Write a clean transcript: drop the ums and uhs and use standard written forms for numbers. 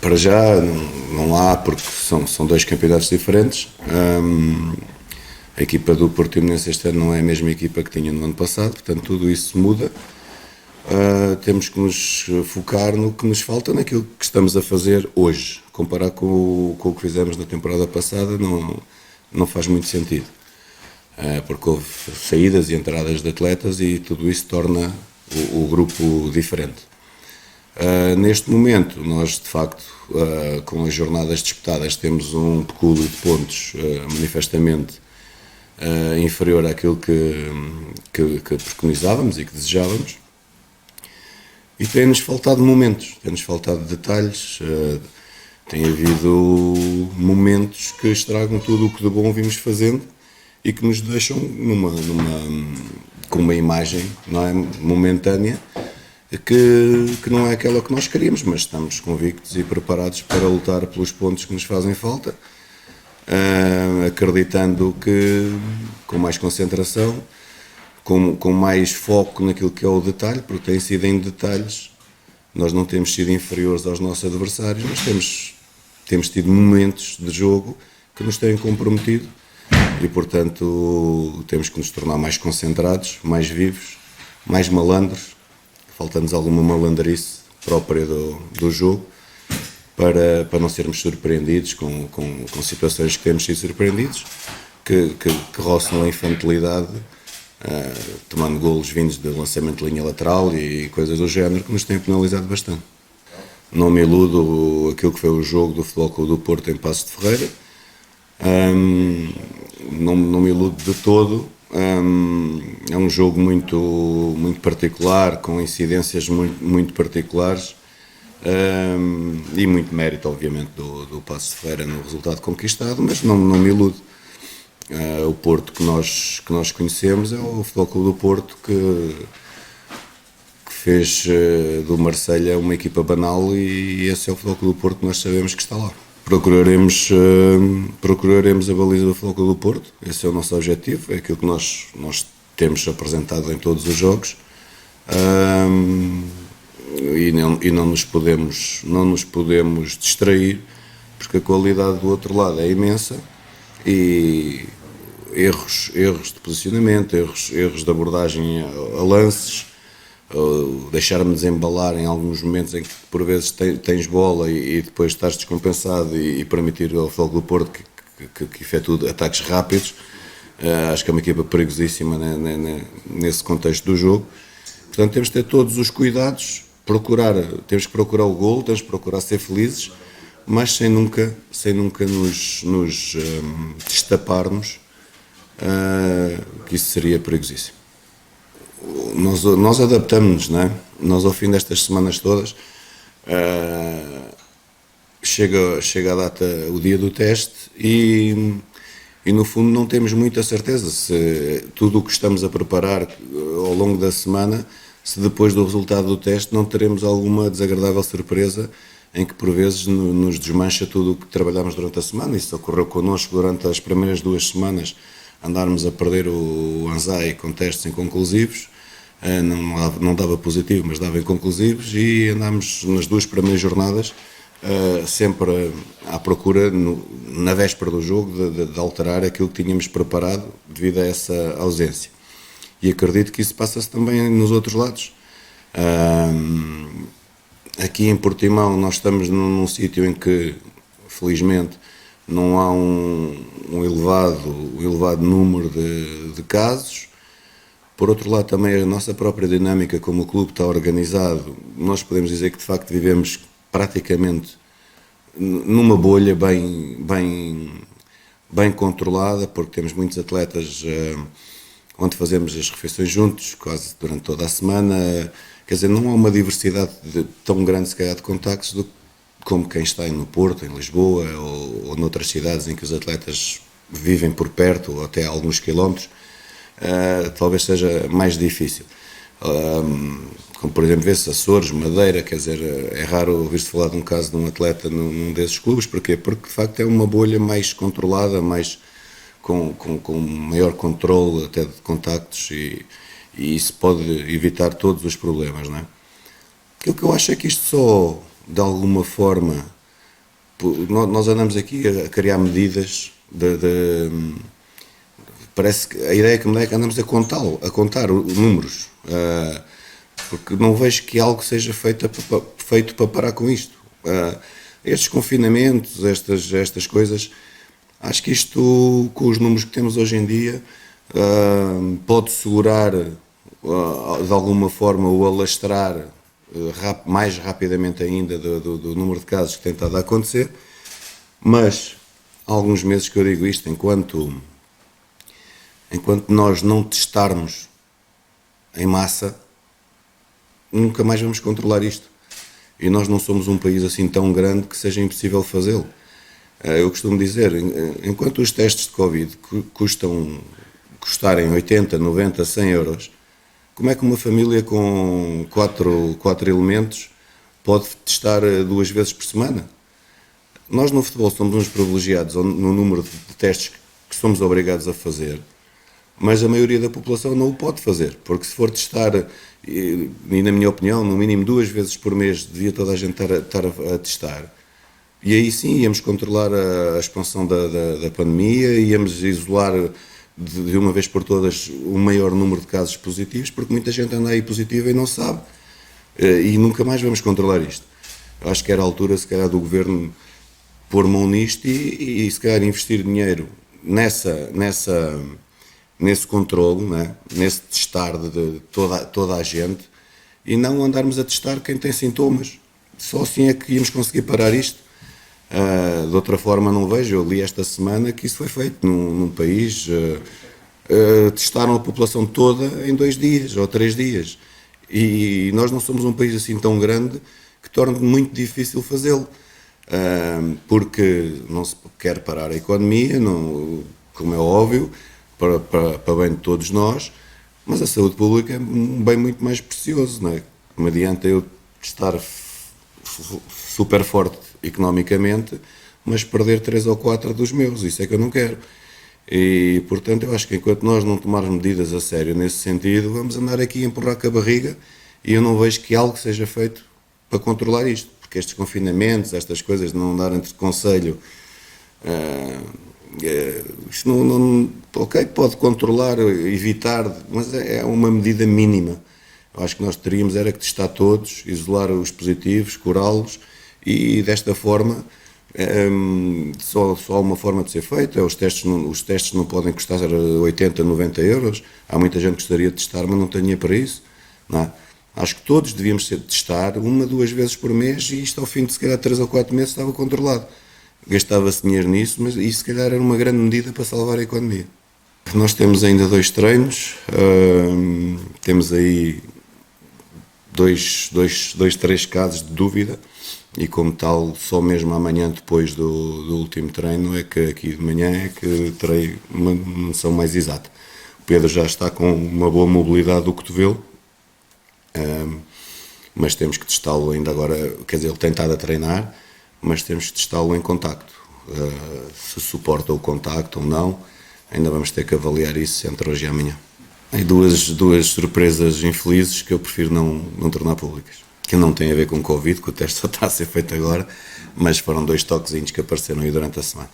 Para já não há, porque são dois campeonatos diferentes. A equipa do Portimonense este ano não é a mesma equipa que tinha no ano passado, portanto tudo isso muda. Temos que nos focar no que nos falta, naquilo que estamos a fazer hoje. Comparar com o que fizemos na temporada passada não faz muito sentido, porque houve saídas e entradas de atletas e tudo isso torna o grupo diferente. Neste momento, nós de facto, com as jornadas disputadas, temos um pecúlio de pontos manifestamente inferior àquilo que preconizávamos e que desejávamos. E tem-nos faltado momentos, tem-nos faltado detalhes, tem havido momentos que estragam tudo o que de bom vimos fazendo e que nos deixam com uma imagem, não é, momentânea, que não é aquela que nós queríamos, mas estamos convictos e preparados para lutar pelos pontos que nos fazem falta, acreditando que com mais concentração, com mais foco naquilo que é o detalhe, porque tem sido em detalhes, nós não temos sido inferiores aos nossos adversários, mas temos tido momentos de jogo que nos têm comprometido e, portanto, temos que nos tornar mais concentrados, mais vivos, mais malandros. Falta-nos alguma malandrice própria do jogo para não sermos surpreendidos com situações que temos sido surpreendidos, que roçam a infantilidade, tomando golos vindos de lançamento de linha lateral e coisas do género que nos têm penalizado bastante. Não me iludo aquilo que foi o jogo do Futebol Clube do Porto em Paços de Ferreira, não me iludo de todo. É um jogo muito particular, com incidências muito particulares, e muito mérito, obviamente, do Paços de Ferreira no resultado conquistado, mas não me iludo. O Porto que nós conhecemos é o Futebol Clube do Porto que fez do Marselha uma equipa banal, e esse é o Futebol Clube do Porto que nós sabemos que está lá. Procuraremos a baliza do Futebol Clube do Porto, esse é o nosso objetivo, é aquilo que nós temos apresentado em todos os jogos, e não nos podemos distrair, porque a qualidade do outro lado é imensa e erros de posicionamento, erros de abordagem a lances, deixar-me desembalar em alguns momentos em que por vezes tens bola e depois estás descompensado e permitir ao Futebol Clube do Porto que efetue ataques rápidos. Acho que é uma equipa perigosíssima nesse contexto do jogo. Portanto, temos de ter todos os cuidados, temos que procurar o golo, temos que procurar ser felizes, mas sem nunca nos destaparmos, que isso seria perigosíssimo. Nós adaptamos-nos, não é? Nós, ao fim destas semanas todas, chega a data, o dia do teste, e no fundo não temos muita certeza se tudo o que estamos a preparar ao longo da semana, se depois do resultado do teste não teremos alguma desagradável surpresa em que por vezes nos desmancha tudo o que trabalhámos durante a semana. Isso ocorreu connosco durante as primeiras 2 semanas, andarmos a perder o Anzai com testes inconclusivos, não dava positivo, mas dava inconclusivos, e andámos nas 2 primeiras jornadas sempre à procura, na véspera do jogo, de alterar aquilo que tínhamos preparado devido a essa ausência. E acredito que isso passa-se também nos outros lados. Aqui em Portimão nós estamos num sítio em que, felizmente, não há um elevado número de casos. Por outro lado, também a nossa própria dinâmica, como o clube está organizado, nós podemos dizer que de facto vivemos praticamente numa bolha bem controlada, porque temos muitos atletas onde fazemos as refeições juntos, quase durante toda a semana. Quer dizer, não há uma diversidade tão grande, se calhar, de contactos como quem está no Porto, em Lisboa, ou noutras cidades em que os atletas vivem por perto, ou até a alguns quilómetros. Talvez seja mais difícil. Como, por exemplo, vê-se Açores, Madeira, quer dizer, é raro ouvir-se falar de um caso de um atleta num desses clubes. Porquê? Porque, de facto, é uma bolha mais controlada, com maior controle até de contactos, e isso pode evitar todos os problemas, não é? Aquilo que eu acho é que isto só, de alguma forma, nós andamos aqui a criar medidas parece que a ideia que me dá é que andamos a contar números, porque não vejo que algo seja feito para parar com isto. Estes confinamentos, estas coisas, acho que isto, com os números que temos hoje em dia, pode segurar, de alguma forma, ou alastrar mais rapidamente ainda do número de casos que tem estado a acontecer, mas há alguns meses que eu digo isto, enquanto nós não testarmos em massa, nunca mais vamos controlar isto. E nós não somos um país assim tão grande que seja impossível fazê-lo. Eu costumo dizer, enquanto os testes de Covid custarem 80, 90, 100 euros, como é que uma família com quatro elementos pode testar 2 vezes por semana? Nós no futebol somos uns privilegiados no número de testes que somos obrigados a fazer, mas a maioria da população não o pode fazer, porque se for testar, e na minha opinião, no mínimo 2 vezes por mês devia toda a gente estar a testar, e aí sim íamos controlar a expansão da pandemia, íamos isolar de uma vez por todas o maior número de casos positivos, porque muita gente anda aí positiva e não sabe, e nunca mais vamos controlar isto. Eu acho que era a altura, se calhar, do Governo pôr mão nisto e se calhar investir dinheiro nesse controle, né? Nesse testar de toda a gente, e não andarmos a testar quem tem sintomas. Só assim é que íamos conseguir parar isto. De outra forma não vejo. Eu li esta semana que isso foi feito num país, testaram a população toda em 2 dias ou 3 dias, e nós não somos um país assim tão grande que torne muito difícil fazê-lo, porque não se quer parar a economia, não, como é óbvio, para bem de todos nós, mas a saúde pública é um bem muito mais precioso, não é? Não adianta eu estar super forte economicamente, mas perder 3 ou 4 dos meus, isso é que eu não quero. E, portanto, eu acho que enquanto nós não tomarmos medidas a sério nesse sentido, vamos andar aqui a empurrar com a barriga, e eu não vejo que algo seja feito para controlar isto, porque estes confinamentos, estas coisas de não dar entre conselho, isto ok, pode controlar, evitar, mas é uma medida mínima. Eu acho que nós teríamos era que testar todos, isolar os positivos, curá-los, e desta forma só há uma forma de ser feito. Os testes não podem custar 80, 90 euros. Há muita gente que gostaria de testar, mas não tem dinheiro para isso, não é? Acho que todos devíamos testar 1, 2 vezes por mês, e isto ao fim de se calhar 3 ou 4 meses estava controlado. Gastava-se dinheiro nisso, mas isso se calhar era uma grande medida para salvar a economia. Nós temos ainda 2 treinos, temos aí 3 casos de dúvida, e como tal, só mesmo amanhã, depois do último treino, é que aqui de manhã é que terei uma noção mais exata. O Pedro já está com uma boa mobilidade do cotovelo, mas temos que testá-lo ainda agora, quer dizer, ele tem estado a treinar, mas temos que testá-lo em contacto, se suporta o contacto ou não. Ainda vamos ter que avaliar isso entre hoje e amanhã. Há duas surpresas infelizes que eu prefiro não tornar públicas, que não têm a ver com Covid, que o teste só está a ser feito agora, mas foram 2 toquezinhos que apareceram aí durante a semana.